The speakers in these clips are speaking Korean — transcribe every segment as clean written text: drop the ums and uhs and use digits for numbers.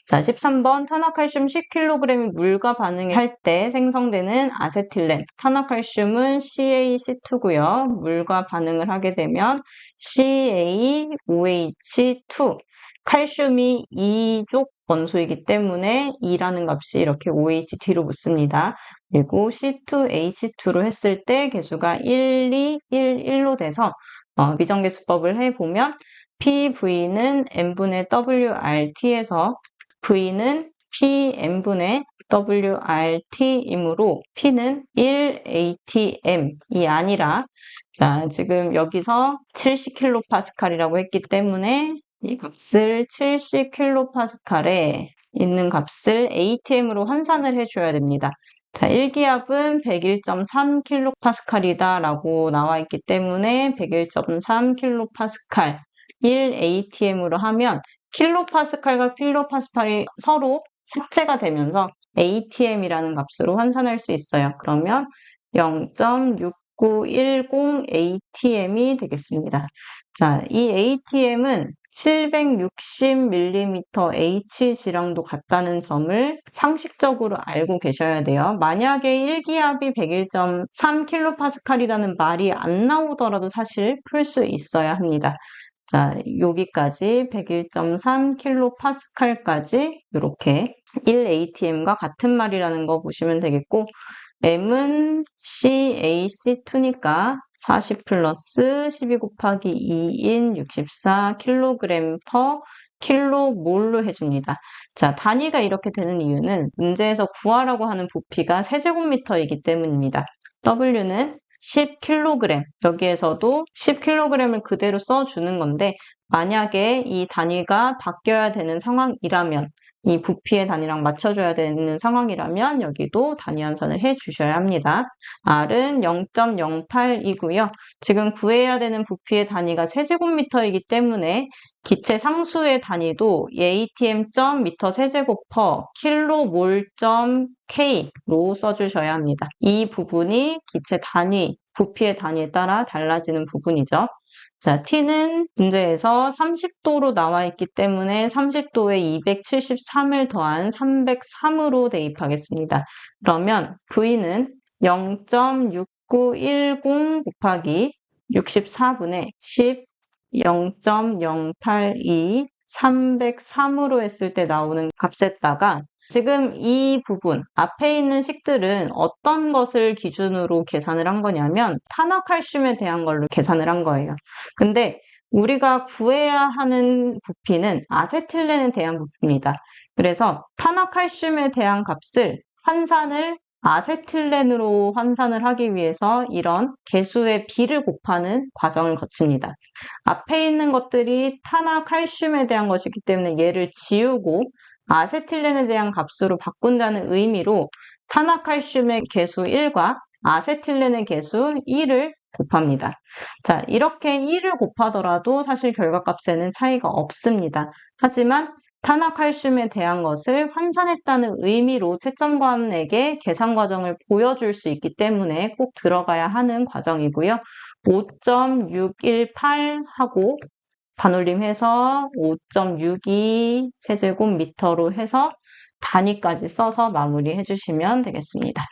자, 13번 탄화칼슘 10kg이 물과 반응할 때 생성되는 아세틸렌. 탄화칼슘은 CaC2고요. 물과 반응을 하게 되면 CaOH2. 칼슘이 2족 원소이기 때문에 2라는 값이 이렇게 OH 뒤로 붙습니다. 그리고 C2H2로 했을 때 개수가 1, 2, 1, 1로 돼서 미정계수법을 해보면 PV는 N분의 WRT에서 V는 Pn분의 WRT이므로 P는 1atm이 아니라, 자, 지금 여기서 70kPa이라고 했기 때문에 이 값을 70kPa에 있는 값을 atm으로 환산을 해줘야 됩니다. 자, 1기압은 101.3kPa이다 라고 나와 있기 때문에 101.3kPa 1atm으로 하면 킬로파스칼과 킬로파스칼이 서로 삭제가 되면서 atm이라는 값으로 환산할 수 있어요. 그러면 0.6910 atm이 되겠습니다. 자, 이 atm은 760mm Hg랑도 같다는 점을 상식적으로 알고 계셔야 돼요. 만약에 1기압이 101.3kPa이라는 말이 안 나오더라도 사실 풀 수 있어야 합니다. 자, 여기까지 101.3kPa까지 이렇게 1atm과 같은 말이라는 거 보시면 되겠고, m은 CaC2니까 40 플러스 12 곱하기 2인 64kg per 킬로몰로 해줍니다. 자, 단위가 이렇게 되는 이유는 문제에서 구하라고 하는 부피가 세제곱미터이기 때문입니다. W는 10kg, 여기에서도 10kg을 그대로 써주는 건데, 만약에 이 단위가 바뀌어야 되는 상황이라면, 이 부피의 단위랑 맞춰줘야 되는 상황이라면 여기도 단위 환산을 해주셔야 합니다. R은 0.08이고요. 지금 구해야 되는 부피의 단위가 세제곱미터이기 때문에 기체 상수의 단위도 atm.m 세제곱 per kmol.k로 써주셔야 합니다. 이 부분이 기체 단위, 부피의 단위에 따라 달라지는 부분이죠. 자, T는 문제에서 30도로 나와 있기 때문에 30도에 273을 더한 303으로 대입하겠습니다. 그러면 V는 0.6910 곱하기 64분의 10, 0.082, 303으로 했을 때 나오는 값에다가 지금 이 부분, 앞에 있는 식들은 어떤 것을 기준으로 계산을 한 거냐면 탄화칼슘에 대한 걸로 계산을 한 거예요. 근데 우리가 구해야 하는 부피는 아세틸렌에 대한 부피입니다. 그래서 탄화칼슘에 대한 값을 환산을 아세틸렌으로 환산을 하기 위해서 이런 개수의 비를 곱하는 과정을 거칩니다. 앞에 있는 것들이 탄화칼슘에 대한 것이기 때문에 얘를 지우고 아세틸렌에 대한 값으로 바꾼다는 의미로 탄화칼슘의 개수 1과 아세틸렌의 개수 1을 곱합니다. 자, 이렇게 1을 곱하더라도 사실 결과값에는 차이가 없습니다. 하지만 탄화칼슘에 대한 것을 환산했다는 의미로 채점관에게 계산 과정을 보여줄 수 있기 때문에 꼭 들어가야 하는 과정이고요. 5.618 하고 반올림해서 5.62 세제곱미터로 해서 단위까지 써서 마무리해 주시면 되겠습니다.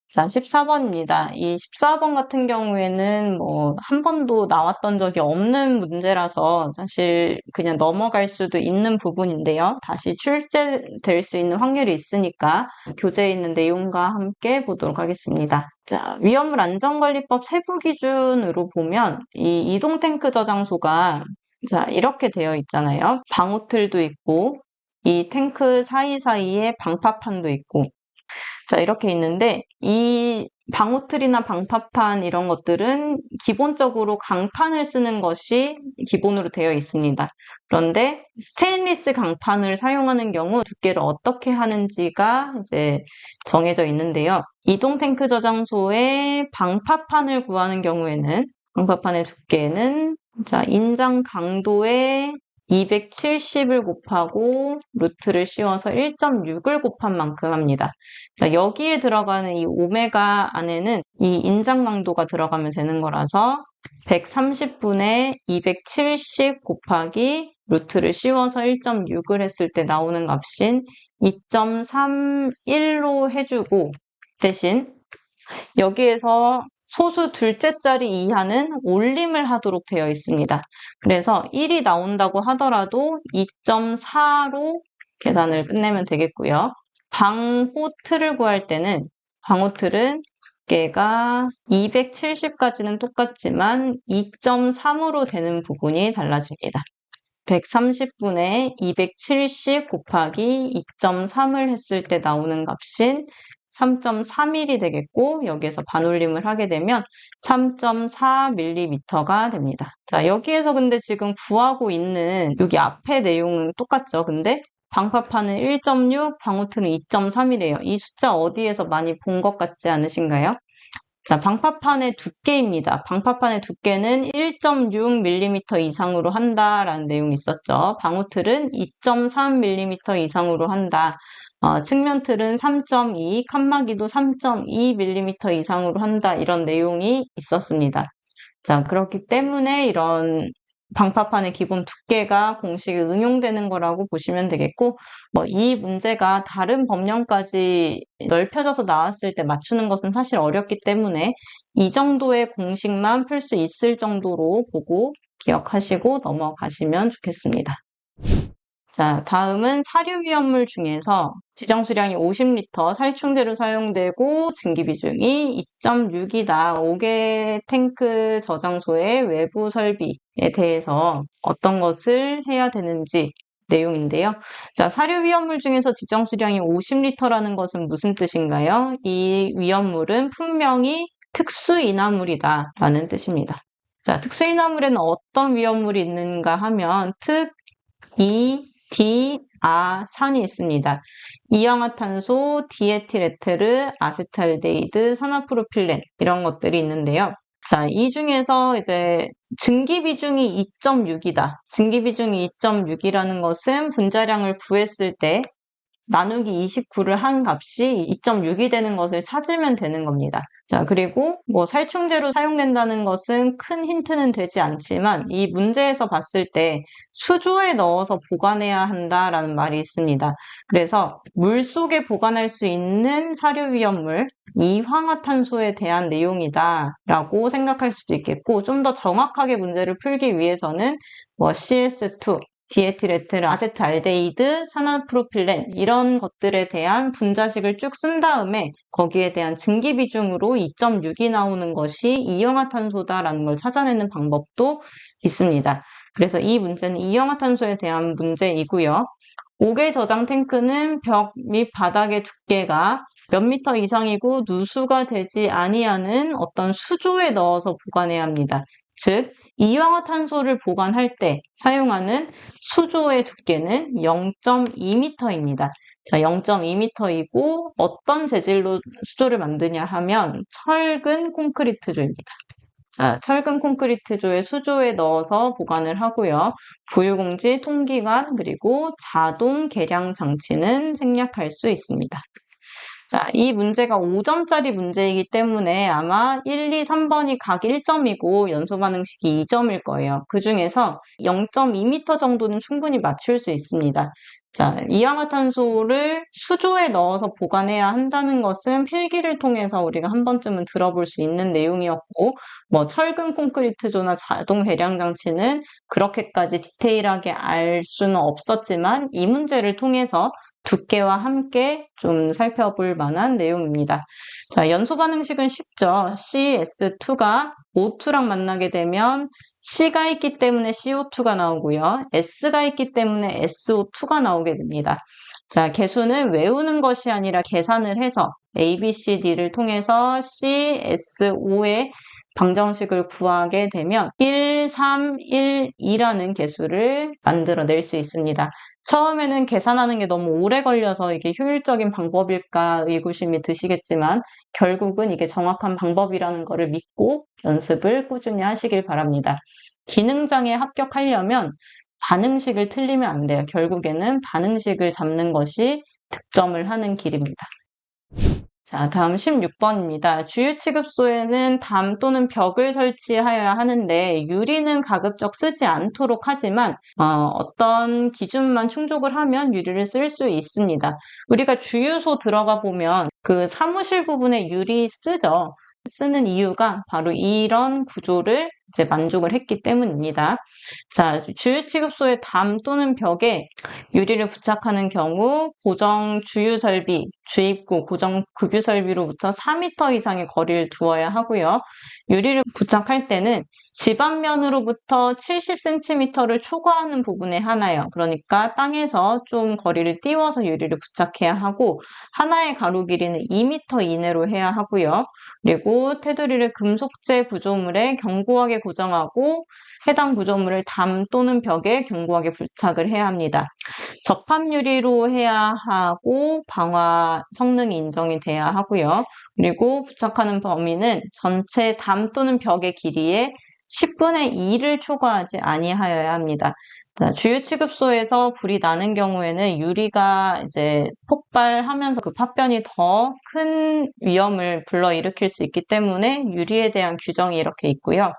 자, 14번입니다. 이 14번 같은 경우에는 한 번도 나왔던 적이 없는 문제라서 사실 그냥 넘어갈 수도 있는 부분인데요. 다시 출제될 수 있는 확률이 있으니까 교재에 있는 내용과 함께 보도록 하겠습니다. 자, 위험물 안전관리법 세부 기준으로 보면 이 이동 탱크 저장소가 자, 이렇게 되어 있잖아요. 방호틀도 있고 이 탱크 사이사이에 방파판도 있고 자, 이렇게 있는데 이 방호틀이나 방파판 이런 것들은 기본적으로 강판을 쓰는 것이 기본으로 되어 있습니다. 그런데 스테인리스 강판을 사용하는 경우 두께를 어떻게 하는지가 이제 정해져 있는데요. 이동 탱크 저장소에 방파판을 구하는 경우에는 방파판의 두께는 자, 인장 강도의 270을 곱하고 루트를 씌워서 1.6을 곱한 만큼 합니다. 자, 여기에 들어가는 이 오메가 안에는 이 인장 강도가 들어가면 되는 거라서 130분의 270 곱하기 루트를 씌워서 1.6을 했을 때 나오는 값인 2.31로 해주고, 대신 여기에서 소수 둘째 자리 이하는 올림을 하도록 되어 있습니다. 그래서 1이 나온다고 하더라도 2.4로 계산을 끝내면 되겠고요. 방호틀을 구할 때는 방호틀은 두께가 270까지는 똑같지만 2.3으로 되는 부분이 달라집니다. 130분의 270 곱하기 2.3을 했을 때 나오는 값인 3.31이 되겠고, 여기에서 반올림을 하게 되면 3.4mm가 됩니다. 자, 여기에서 근데 지금 구하고 있는 여기 앞에 내용은 똑같죠. 근데 방파파는 1.6, 방호트는 2.3이래요. 이 숫자 어디에서 많이 본 것 같지 않으신가요? 자, 방파판의 두께입니다. 방파판의 두께는 1.6mm 이상으로 한다라는 내용이 있었죠. 방호틀은 2.3mm 이상으로 한다. 측면틀은 3.2, 칸막이도 3.2mm 이상으로 한다. 이런 내용이 있었습니다. 자, 그렇기 때문에 이런 방파판의 기본 두께가 공식에 응용되는 거라고 보시면 되겠고, 이 문제가 다른 법령까지 넓혀져서 나왔을 때 맞추는 것은 사실 어렵기 때문에 이 정도의 공식만 풀 수 있을 정도로 보고 기억하시고 넘어가시면 좋겠습니다. 자, 다음은 사료 위험물 중에서 지정 수량이 50L, 살충제로 사용되고 증기 비중이 2.6이다. 5개 탱크 저장소의 외부 설비에 대해서 어떤 것을 해야 되는지 내용인데요. 자, 사료 위험물 중에서 지정 수량이 50L라는 것은 무슨 뜻인가요? 이 위험물은 분명히 특수인화물이다 라는 뜻입니다. 자, 특수인화물에는 어떤 위험물이 있는가 하면 산이 있습니다. 이氧화탄소, 디에틸에테르, 아세트알데히드, 산화프로필렌 이런 것들이 있는데요. 자, 이 중에서 이제 증기 비중이 2.6이다. 증기 비중이 2.6이라는 것은 분자량을 구했을 때 나누기 29를 한 값이 2.6이 되는 것을 찾으면 되는 겁니다. 자, 그리고 살충제로 사용된다는 것은 큰 힌트는 되지 않지만 이 문제에서 봤을 때 수조에 넣어서 보관해야 한다라는 말이 있습니다. 그래서 물 속에 보관할 수 있는 사료 위험물, 이황화탄소에 대한 내용이다라고 생각할 수도 있겠고, 좀 더 정확하게 문제를 풀기 위해서는 CS2, 디에틸에테르, 아세트알데히드, 산화프로필렌 이런 것들에 대한 분자식을 쭉 쓴 다음에 거기에 대한 증기 비중으로 2.6이 나오는 것이 이氧화탄소다라는 걸 찾아내는 방법도 있습니다. 그래서 이 문제는 이氧화탄소에 대한 문제이고요. 5개 저장 탱크는 벽 및 바닥의 두께가 몇 미터 이상이고 누수가 되지 아니하는 어떤 수조에 넣어서 보관해야 합니다. 즉 이氧화탄소를 보관할 때 사용하는 수조의 두께는 0.2m입니다. 자, 0.2m이고 어떤 재질로 수조를 만드냐 하면 철근 콘크리트조입니다. 자, 철근 콘크리트조의 수조에 넣어서 보관을 하고요. 보유공지, 통기관, 그리고 자동 계량 장치는 생략할 수 있습니다. 자, 이 문제가 5점짜리 문제이기 때문에 아마 1, 2, 3번이 각 1점이고 연소 반응식이 2점일 거예요. 그 중에서 0.2m 정도는 충분히 맞출 수 있습니다. 자, 이氧화탄소를 수조에 넣어서 보관해야 한다는 것은 필기를 통해서 우리가 한 번쯤은 들어볼 수 있는 내용이었고, 철근 콘크리트조나 자동 계량 장치는 그렇게까지 디테일하게 알 수는 없었지만 이 문제를 통해서 두께와 함께 좀 살펴볼 만한 내용입니다. 자, 연소 반응식은 쉽죠. CS2가 O2랑 만나게 되면 C가 있기 때문에 CO2가 나오고요. S가 있기 때문에 SO2가 나오게 됩니다. 자, 계수는 외우는 것이 아니라 계산을 해서 A, B, C, D를 통해서 C, S, O의 방정식을 구하게 되면 1, 3, 1, 2라는 계수를 만들어낼 수 있습니다. 처음에는 계산하는 게 너무 오래 걸려서 이게 효율적인 방법일까 의구심이 드시겠지만 결국은 이게 정확한 방법이라는 것을 믿고 연습을 꾸준히 하시길 바랍니다. 기능장에 합격하려면 반응식을 틀리면 안 돼요. 결국에는 반응식을 잡는 것이 득점을 하는 길입니다. 자, 다음 16번입니다. 주유 취급소에는 담 또는 벽을 설치하여야 하는데 유리는 가급적 쓰지 않도록 하지만 어떤 기준만 충족을 하면 유리를 쓸 수 있습니다. 우리가 주유소 들어가 보면 그 사무실 부분에 유리 쓰죠. 쓰는 이유가 바로 이런 구조를 이제 만족을 했기 때문입니다. 자, 주유 취급소의 담 또는 벽에 유리를 부착하는 경우 고정 주유 설비, 주입구, 고정 급유 설비로부터 4m 이상의 거리를 두어야 하고요. 유리를 부착할 때는 집안면으로부터 70cm를 초과하는 부분에 하나요. 그러니까 땅에서 좀 거리를 띄워서 유리를 부착해야 하고 하나의 가로 길이는 2m 이내로 해야 하고요. 그리고 테두리를 금속재 구조물에 견고하게 고정하고 해당 구조물을 담 또는 벽에 견고하게 부착을 해야 합니다. 접합 유리로 해야 하고 방화 성능이 인정이 돼야 하고요. 그리고 부착하는 범위는 전체 담 또는 벽의 길이의 10분의 2를 초과하지 아니하여야 합니다. 자, 주유 취급소에서 불이 나는 경우에는 유리가 이제 폭발하면서 그 파편이 더 큰 위험을 불러일으킬 수 있기 때문에 유리에 대한 규정이 이렇게 있고요.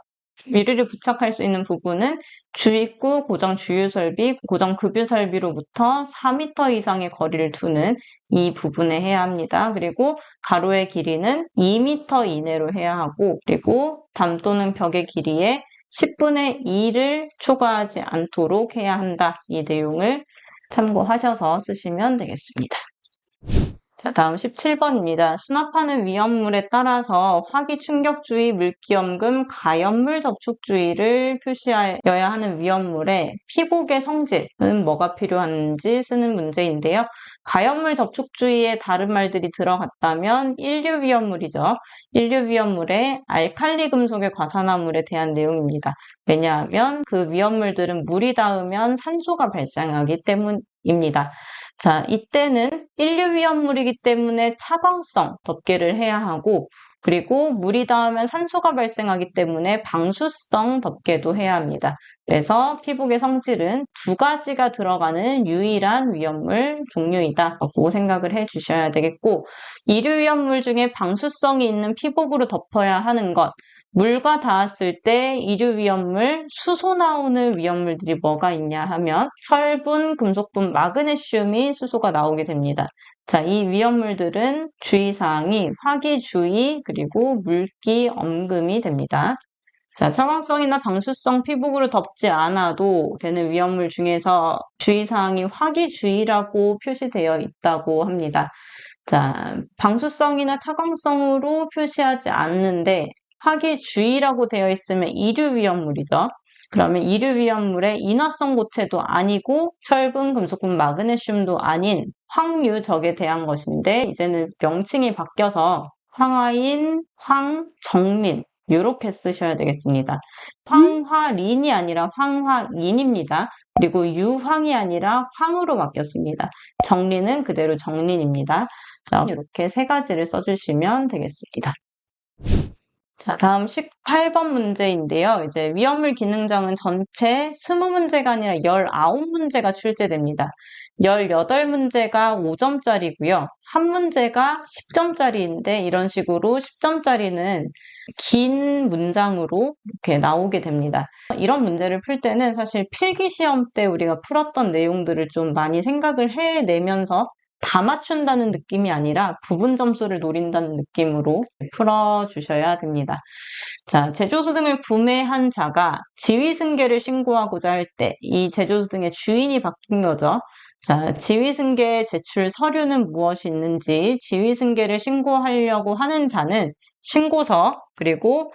유리를 부착할 수 있는 부분은 주입구, 고정 주유 설비, 고정 급유 설비로부터 4m 이상의 거리를 두는 이 부분에 해야 합니다. 그리고 가로의 길이는 2m 이내로 해야 하고, 그리고 담 또는 벽의 길이의 10분의 2를 초과하지 않도록 해야 한다. 이 내용을 참고하셔서 쓰시면 되겠습니다. 자, 다음 17번입니다. 수납하는 위험물에 따라서 화기 충격주의, 물기염금, 가염물 접촉주의를 표시하여야 하는 위험물에 피복의 성질은 뭐가 필요한지 쓰는 문제인데요. 가염물 접촉주의에 다른 말들이 들어갔다면 인류 위험물이죠. 인류 위험물에 알칼리 금속의 과산화물에 대한 내용입니다. 왜냐하면 그 위험물들은 물이 닿으면 산소가 발생하기 때문입니다. 자, 이때는 인류 위험물이기 때문에 차광성 덮개를 해야 하고, 그리고 물이 닿으면 산소가 발생하기 때문에 방수성 덮개도 해야 합니다. 그래서 피복의 성질은 두 가지가 들어가는 유일한 위험물 종류이다 라고 생각을 해 주셔야 되겠고, 이류 위험물 중에 방수성이 있는 피복으로 덮어야 하는 것, 물과 닿았을 때 이류 위험물, 수소 나오는 위험물들이 뭐가 있냐 하면 철분, 금속분, 마그네슘이 수소가 나오게 됩니다. 자, 이 위험물들은 주의사항이 화기주의 그리고 물기, 엄금이 됩니다. 자, 차광성이나 방수성 피복으로 덮지 않아도 되는 위험물 중에서 주의사항이 화기주의라고 표시되어 있다고 합니다. 자, 방수성이나 차광성으로 표시하지 않는데 화기주의라고 되어 있으면 이류 위험물이죠. 그러면 이류 위험물의 인화성 고체도 아니고 철분, 금속분, 마그네슘도 아닌 황유적에 대한 것인데 이제는 명칭이 바뀌어서 황화인, 황정린 이렇게 쓰셔야 되겠습니다. 황화린이 아니라 황화인입니다. 그리고 유황이 아니라 황으로 바뀌었습니다. 정린은 그대로 정린입니다. 자, 이렇게 세 가지를 써주시면 되겠습니다. 자, 다음 18번 문제인데요. 이제 위험물 기능장은 전체 20문제가 아니라 19문제가 출제됩니다. 18문제가 5점짜리고요. 한 문제가 10점짜리인데 이런 식으로 10점짜리는 긴 문장으로 이렇게 나오게 됩니다. 이런 문제를 풀 때는 사실 필기시험 때 우리가 풀었던 내용들을 좀 많이 생각을 해내면서 다 맞춘다는 느낌이 아니라 부분 점수를 노린다는 느낌으로 풀어주셔야 됩니다. 자, 제조소 등을 구매한 자가 지위승계를 신고하고자 할 때 이 제조소 등의 주인이 바뀐 거죠. 자, 지위승계 제출 서류는 무엇이 있는지 지위승계를 신고하려고 하는 자는 신고서 그리고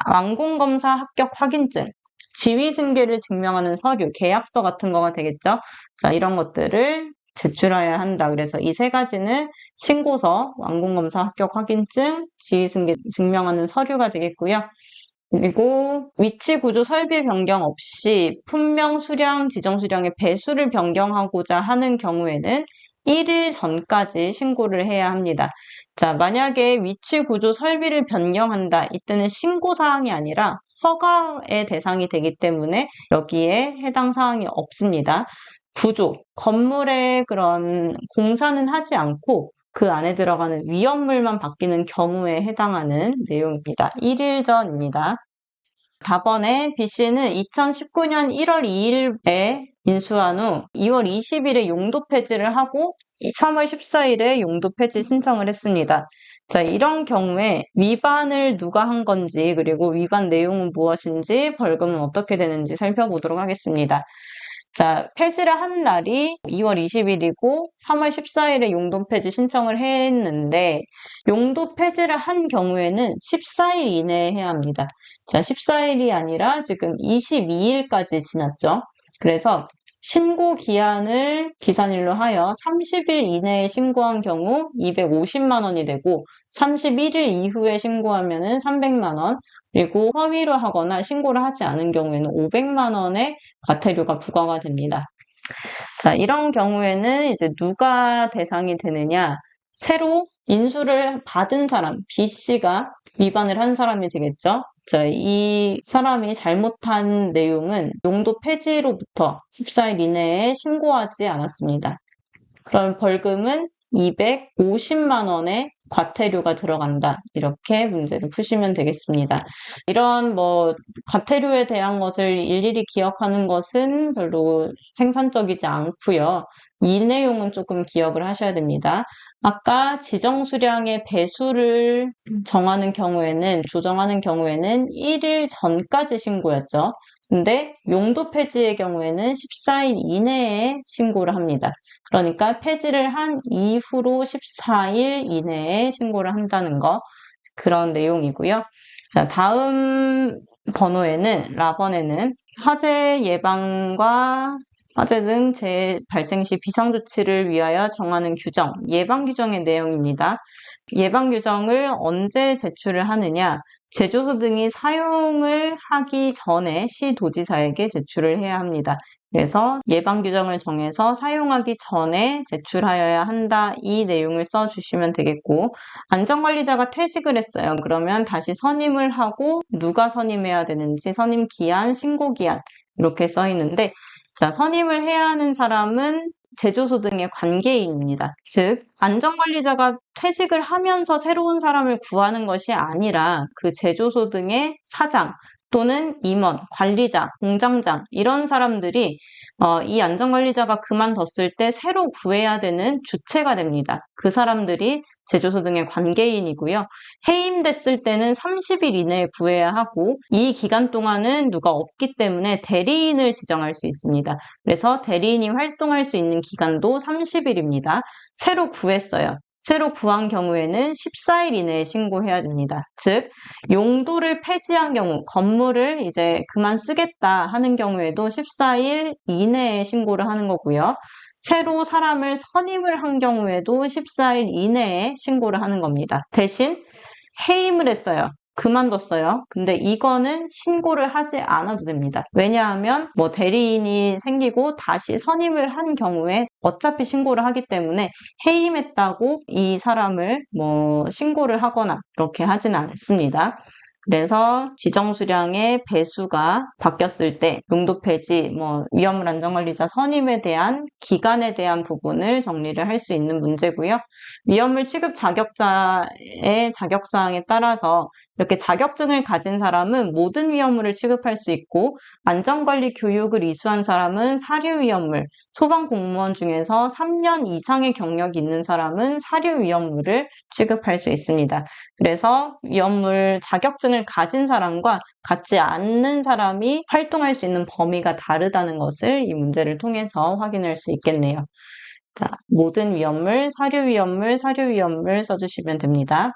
완공검사 합격 확인증, 지위승계를 증명하는 서류, 계약서 같은 거가 되겠죠. 자, 이런 것들을 제출해야 한다. 그래서 이 세 가지는 신고서, 완공검사 합격 확인증, 지위승계 증명하는 서류가 되겠고요. 그리고 위치 구조 설비 변경 없이 품명 수량, 지정 수량의 배수를 변경하고자 하는 경우에는 1일 전까지 신고를 해야 합니다. 자, 만약에 위치 구조 설비를 변경한다. 이때는 신고사항이 아니라 허가의 대상이 되기 때문에 여기에 해당 사항이 없습니다. 구조, 건물의 그런 공사는 하지 않고 그 안에 들어가는 위험물만 바뀌는 경우에 해당하는 내용입니다. 1일 전입니다. 다번에 B씨는 2019년 1월 2일에 인수한 후 2월 20일에 용도 폐지를 하고 3월 14일에 용도 폐지 신청을 했습니다. 자, 이런 경우에 위반을 누가 한 건지 그리고 위반 내용은 무엇인지 벌금은 어떻게 되는지 살펴보도록 하겠습니다. 자, 폐지를 한 날이 2월 20일이고 3월 14일에 용도 폐지 신청을 했는데 용도 폐지를 한 경우에는 14일 이내에 해야 합니다. 자, 14일이 아니라 지금 22일까지 지났죠. 그래서 신고 기한을 기산일로 하여 30일 이내에 신고한 경우 250만 원이 되고 31일 이후에 신고하면은 300만 원, 그리고 허위로 하거나 신고를 하지 않은 경우에는 500만 원의 과태료가 부과가 됩니다. 자, 이런 경우에는 이제 누가 대상이 되느냐? 새로 인수를 받은 사람, B씨가 위반을 한 사람이 되겠죠? 자, 이 사람이 잘못한 내용은 용도 폐지로부터 14일 이내에 신고하지 않았습니다. 그럼 벌금은 250만 원의 과태료가 들어간다. 이렇게 문제를 푸시면 되겠습니다. 이런 과태료에 대한 것을 일일이 기억하는 것은 별로 생산적이지 않고요. 이 내용은 조금 기억을 하셔야 됩니다. 아까 지정 수량의 배수를 정하는 경우에는, 조정하는 경우에는 1일 전까지 신고였죠. 근데 용도 폐지의 경우에는 14일 이내에 신고를 합니다. 그러니까 폐지를 한 이후로 14일 이내에 신고를 한다는 거, 그런 내용이고요. 자, 다음 번호에는, 라번에는 화재 예방과 화재 등 재해 발생 시 비상조치를 위하여 정하는 규정, 예방규정의 내용입니다. 예방규정을 언제 제출을 하느냐? 제조소 등이 사용을 하기 전에 시도지사에게 제출을 해야 합니다. 그래서 예방규정을 정해서 사용하기 전에 제출하여야 한다. 이 내용을 써주시면 되겠고, 안전관리자가 퇴직을 했어요. 그러면 다시 선임을 하고 누가 선임해야 되는지 선임 기한, 신고 기한 이렇게 써 있는데, 자, 선임을 해야 하는 사람은 제조소 등의 관계인입니다. 즉, 안전관리자가 퇴직을 하면서 새로운 사람을 구하는 것이 아니라 그 제조소 등의 사장 또는 임원, 관리자, 공장장 이런 사람들이 이 안전관리자가 그만뒀을 때 새로 구해야 되는 주체가 됩니다. 그 사람들이 제조소 등의 관계인이고요. 해임됐을 때는 30일 이내에 구해야 하고 이 기간 동안은 누가 없기 때문에 대리인을 지정할 수 있습니다. 그래서 대리인이 활동할 수 있는 기간도 30일입니다. 새로 구했어요. 새로 구한 경우에는 14일 이내에 신고해야 됩니다. 즉, 용도를 폐지한 경우, 건물을 이제 그만 쓰겠다 하는 경우에도 14일 이내에 신고를 하는 거고요. 새로 사람을 선임을 한 경우에도 14일 이내에 신고를 하는 겁니다. 대신 해임을 했어요. 그만뒀어요. 근데 이거는 신고를 하지 않아도 됩니다. 왜냐하면 대리인이 생기고 다시 선임을 한 경우에 어차피 신고를 하기 때문에 해임했다고 이 사람을 신고를 하거나 그렇게 하지는 않습니다. 그래서 지정수량의 배수가 바뀌었을 때 용도 폐지, 위험물 안전관리자 선임에 대한 기간에 대한 부분을 정리를 할 수 있는 문제고요. 위험물 취급 자격자의 자격사항에 따라서 이렇게 자격증을 가진 사람은 모든 위험물을 취급할 수 있고 안전관리 교육을 이수한 사람은 사료위험물, 소방공무원 중에서 3년 이상의 경력이 있는 사람은 사료위험물을 취급할 수 있습니다. 그래서 위험물 자격증을 가진 사람과 갖지 않는 사람이 활동할 수 있는 범위가 다르다는 것을 이 문제를 통해서 확인할 수 있겠네요. 자, 모든 위험물, 사료위험물 써주시면 됩니다.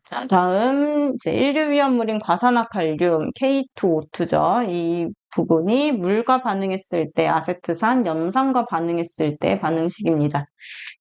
자, 다음 이제 1류 위험물인 과산화칼륨 K2O2죠. 이 부분이 물과 반응했을 때 아세트산, 염산과 반응했을 때 반응식입니다.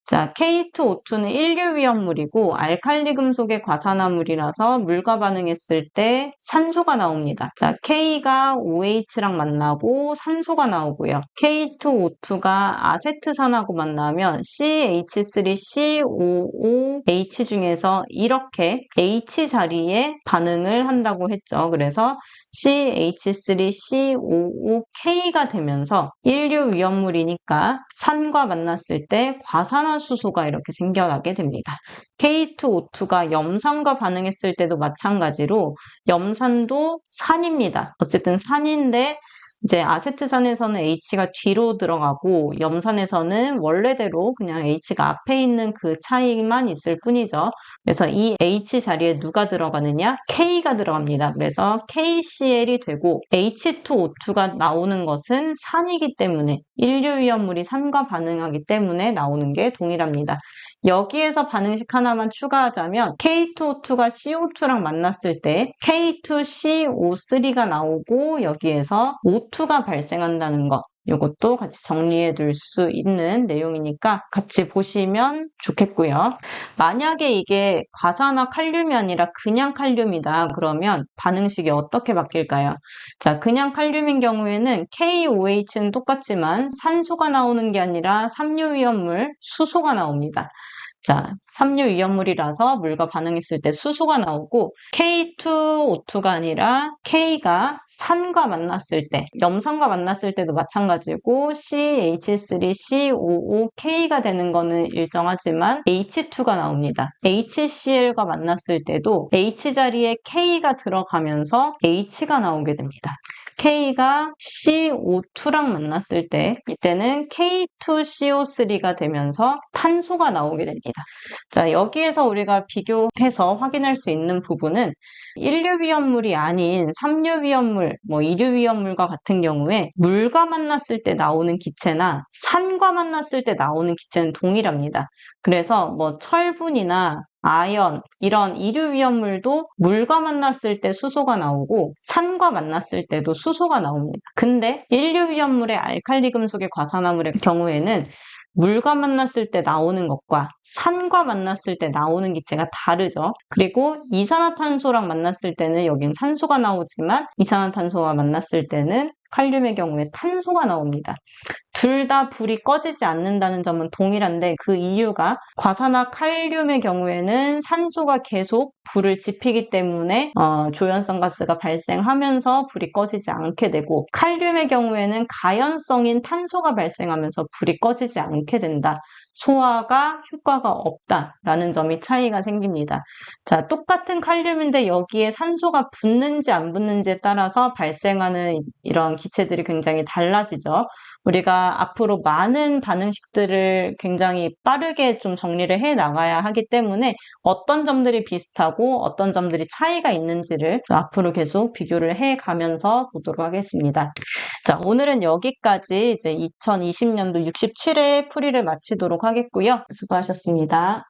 자, K2O2는 일류위험물이고 알칼리 금속의 과산화물이라서 물과 반응했을 때 산소가 나옵니다. 자, K가 OH랑 만나고 산소가 나오고요. K2O2가 아세트산하고 만나면 CH3COOH 중에서 이렇게 H 자리에 반응을 한다고 했죠. 그래서 CH3COOK가 되면서 일류위험물이니까 산과 만났을 때 과산화수소가 이렇게 생겨나게 됩니다. K2O2가 염산과 반응했을 때도 마찬가지로 염산도 산입니다. 어쨌든 산인데 이제 아세트산에서는 H가 뒤로 들어가고 염산에서는 원래대로 그냥 H가 앞에 있는 그 차이만 있을 뿐이죠. 그래서 이 H 자리에 누가 들어가느냐? K가 들어갑니다. 그래서 KCl이 되고 H2O2가 나오는 것은 산이기 때문에 일류위험물이 산과 반응하기 때문에 나오는 게 동일합니다. 여기에서 반응식 하나만 추가하자면 K2O2가 CO2랑 만났을 때 K2CO3가 나오고 여기에서 O2가 발생한다는 것. 이것도 같이 정리해 둘 수 있는 내용이니까 같이 보시면 좋겠고요. 만약에 이게 과산화 칼륨이 아니라 그냥 칼륨이다. 그러면 반응식이 어떻게 바뀔까요? 자, 그냥 칼륨인 경우에는 KOH는 똑같지만 산소가 나오는 게 아니라 삼류위험물 수소가 나옵니다. 자, 삼류위험물이라서 물과 반응했을 때 수소가 나오고 K2O2가 아니라 K가 산과 만났을 때, 염산과 만났을 때도 마찬가지고 CH3COOK가 되는 거는 일정하지만 H2가 나옵니다. HCl과 만났을 때도 H 자리에 K가 들어가면서 H가 나오게 됩니다. K가 CO2랑 만났을 때 이때는 K2CO3가 되면서 탄소가 나오게 됩니다. 자, 여기에서 우리가 비교해서 확인할 수 있는 부분은 일류위험물이 아닌 삼류위험물, 이류위험물과 같은 경우에 물과 만났을 때 나오는 기체나 산과 만났을 때 나오는 기체는 동일합니다. 그래서 철분이나 아연, 이런 이류위험물도 물과 만났을 때 수소가 나오고 산과 만났을 때도 수소가 나옵니다. 근데 일류위험물의 알칼리 금속의 과산화물의 경우에는 물과 만났을 때 나오는 것과 산과 만났을 때 나오는 기체가 다르죠. 그리고 이산화탄소랑 만났을 때는 여긴 산소가 나오지만 이산화탄소와 만났을 때는 칼륨의 경우에 탄소가 나옵니다. 둘 다 불이 꺼지지 않는다는 점은 동일한데 그 이유가 과산화 칼륨의 경우에는 산소가 계속 불을 지피기 때문에 조연성 가스가 발생하면서 불이 꺼지지 않게 되고 칼륨의 경우에는 가연성인 탄소가 발생하면서 불이 꺼지지 않게 된다. 소화가 효과가 없다라는 점이 차이가 생깁니다. 자, 똑같은 칼륨인데 여기에 산소가 붙는지 안 붙는지에 따라서 발생하는 이런 기체들이 굉장히 달라지죠. 우리가 앞으로 많은 반응식들을 굉장히 빠르게 좀 정리를 해 나가야 하기 때문에 어떤 점들이 비슷하고 어떤 점들이 차이가 있는지를 앞으로 계속 비교를 해 가면서 보도록 하겠습니다. 자, 오늘은 여기까지 이제 2020년도 67회 풀이를 마치도록 하겠고요. 수고하셨습니다.